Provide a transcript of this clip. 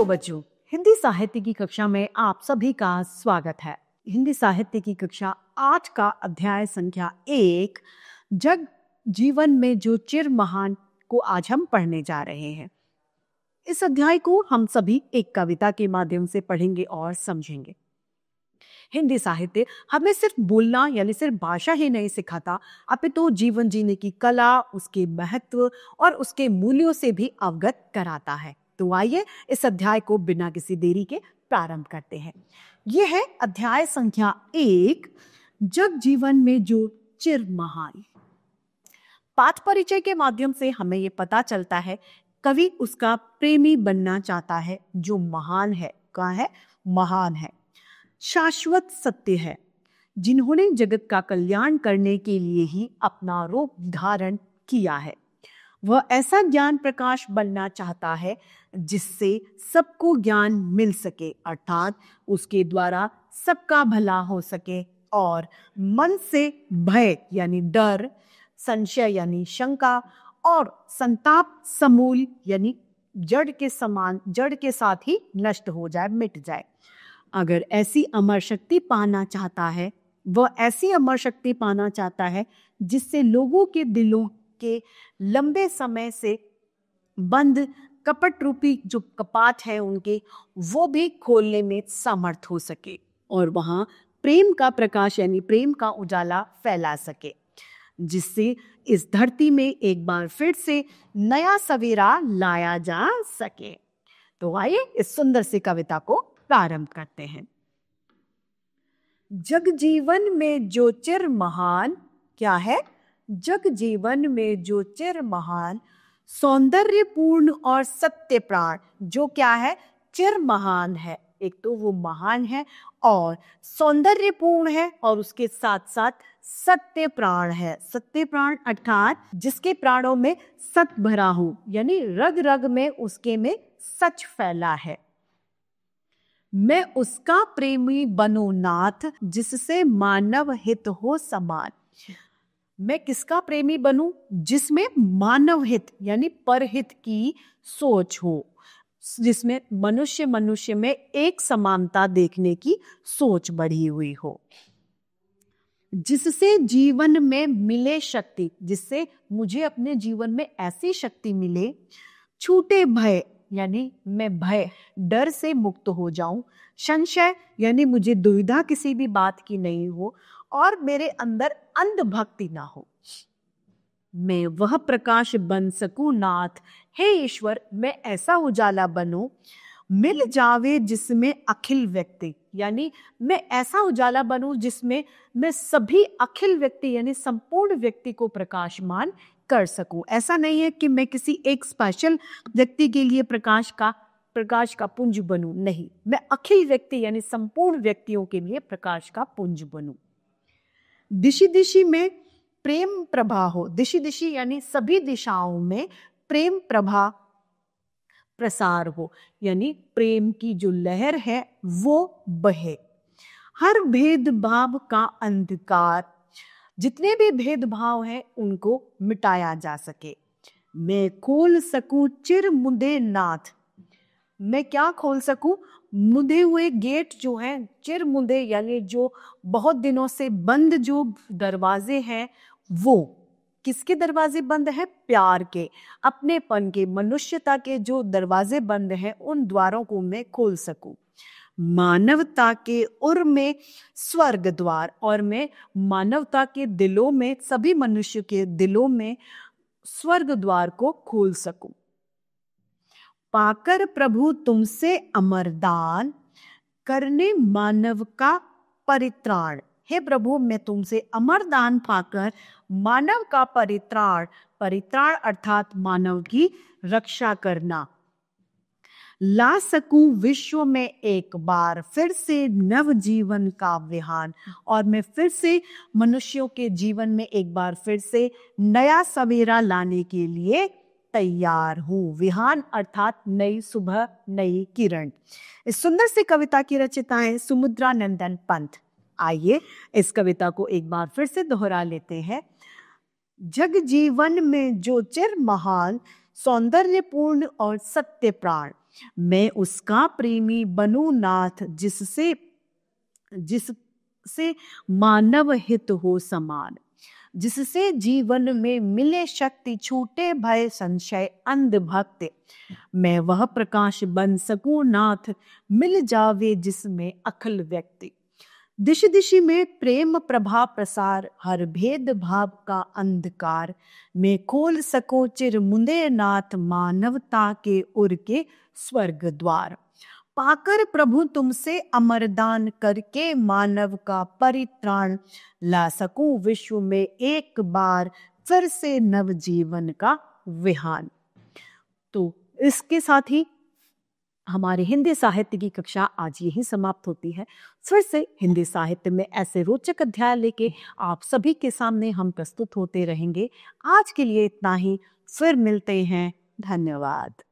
Hello बच्चों, हिंदी साहित्य की कक्षा में आप सभी का स्वागत है। हिंदी साहित्य की कक्षा 8 का अध्याय संख्या 1 जग जीवन में जो चिर महान को आज हम पढ़ने जा रहे हैं। इस अध्याय को हम सभी एक कविता के माध्यम से पढ़ेंगे और समझेंगे। हिंदी साहित्य हमें सिर्फ बोलना यानी सिर्फ भाषा ही नहीं सिखाता, अपितु जीवन जीने की कला, उसके महत्व और उसके मूल्यों से भी अवगत कराता है। तो आइए इस अध्याय को बिना किसी देरी के प्रारंभ करते हैं। यह है अध्याय संख्या 1 जग जीवन में जो चिर महान। पाठ परिचय के माध्यम से हमें यह पता चलता है कवि उसका प्रेमी बनना चाहता है जो महान है। कहाँ है? महान है, शाश्वत सत्य है, जिन्होंने जगत का कल्याण करने के लिए ही अपना रूप धारण किया है। वह ऐसा ज्ञान प्रकाश बनना चाहता है जिससे सबको ज्ञान मिल सके, अर्थात उसके द्वारा सबका भला हो सके और मन से भय यानी डर, संशय यानी शंका और संताप समूल यानी जड़ के समान, जड़ के साथ ही नष्ट हो जाए, मिट जाए। अगर ऐसी अमर शक्ति पाना चाहता है, वह ऐसी अमर शक्ति पाना चाहता है जिससे लोगों के दिलों के लंबे समय से बंद कपट रूपी जो कपाट है उनके, वो भी खोलने में समर्थ हो सके और वहां प्रेम का प्रकाश यानी प्रेम का उजाला फैला सके, जिससे इस धरती में एक बार फिर से नया सवेरा लाया जा सके। तो आइए इस सुंदर सी कविता को प्रारंभ करते हैं। जग जीवन में जो चिर महान, क्या है? जग जीवन में जो चिर महान, सौंदर्यपूर्ण और सत्य प्राण। जो क्या है? चिर महान है। एक तो वो महान है और सौंदर्यपूर्ण है और उसके साथ साथ सत्य प्राण है। सत्य प्राण अर्थात जिसके प्राणों में सत्य भरा हो, यानी रग रग में उसके में सच फैला है। मैं उसका प्रेमी बनूं नाथ, जिससे मानव हित हो समान। मैं किसका प्रेमी बनूं? जिसमें मानव हित यानी परहित की सोच हो, जिसमें मनुष्य मनुष्य में एक समानता देखने की सोच बढ़ी हुई हो, जिससे जीवन में मिले शक्ति, जिससे मुझे अपने जीवन में ऐसी शक्ति मिले, छूटे भय यानी मैं भय डर से मुक्त हो जाऊं, संशय यानी मुझे दुविधा किसी भी बात की नहीं हो और मेरे अंदर अंधभक्ति ना हो। मैं वह प्रकाश बन सकूं नाथ, हे ईश्वर मैं ऐसा उजाला बनूं, मिल जावे जिसमें अखिल व्यक्ति, यानी मैं ऐसा उजाला बनूं जिसमें मैं सभी अखिल व्यक्ति यानी संपूर्ण व्यक्ति को प्रकाशमान कर सकूं। ऐसा नहीं है कि मैं किसी एक स्पेशल व्यक्ति के लिए प्रकाश का पुंज बनूं, नहीं, मैं अखिल व्यक्ति यानी संपूर्ण व्यक्तियों के लिए प्रकाश का पुंज बनूं। दिशि दिशि में प्रेम प्रभा हो, दिशि दिशि यानी सभी दिशाओं में प्रेम प्रभा प्रसार हो, यानी प्रेम की जो लहर है वो बहे। हर भेदभाव का अंधकार, जितने भी भेदभाव हैं उनको मिटाया जा सके। मैं खोल सकूं चिर मुदे नाथ, मैं क्या खोल सकूं? मुदे हुए गेट जो हैं, चिर मुदे यानी जो बहुत दिनों से बंद जो दरवाजे हैं, वो किसके दरवाजे बंद हैं? प्यार के, अपनेपन के, मनुष्यता के जो दरवाजे बंद हैं उन द्वारों को मैं खोल सकूं। मानवता के उर में स्वर्ग द्वार, और मैं मानवता के दिलों में, सभी मनुष्य के दिलों में स्वर्ग द्वार को खोल सकूं। पाकर प्रभु तुमसे अमरदान, करने मानव का परित्राण। हे प्रभु मैं तुमसे अमरदान पाकर मानव का परित्राण, परित्राण अर्थात मानव की रक्षा करना, ला सकूं विश्व में एक बार फिर से नव जीवन का विहान, और मैं फिर से मनुष्यों के जीवन में एक बार फिर से नया सवेरा लाने के लिए तैयार हूं। विहान अर्थात नई सुबह, नई किरण। इस सुंदर सी कविता की रचयिता है सुमुद्रानंदन पंत। आइए इस कविता को एक बार फिर से दोहरा लेते हैं। जग जीवन में जो चिर महान, सौंदर्यपूर्ण और सत्य प्राण, मैं उसका प्रेमी बनूं नाथ, जिससे मानव हित हो समान, जिससे जीवन में मिले शक्ति, छूटे भय संशय अंध भक्ति। मैं वह प्रकाश बन सकूं नाथ, मिल जावे जिसमें अखिल व्यक्ति। दिश दिश में प्रेम प्रभा प्रसार, हर भेद भाव का अंधकार। मैं खोल सको चिर मुंदे नाथ, मानवता के उर के स्वर्ग द्वार। पाकर प्रभु तुमसे अमरदान, करके मानव का परित्राण, ला सकूं विश्व में एक बार, फिर से नव जीवन का विहान। तो इसके साथ ही हमारे हिंदी साहित्य की कक्षा आज यही समाप्त होती है। फिर से हिंदी साहित्य में ऐसे रोचक अध्याय लेके आप सभी के सामने हम प्रस्तुत होते रहेंगे। आज के लिए इतना ही, फिर मिलते हैं। धन्यवाद।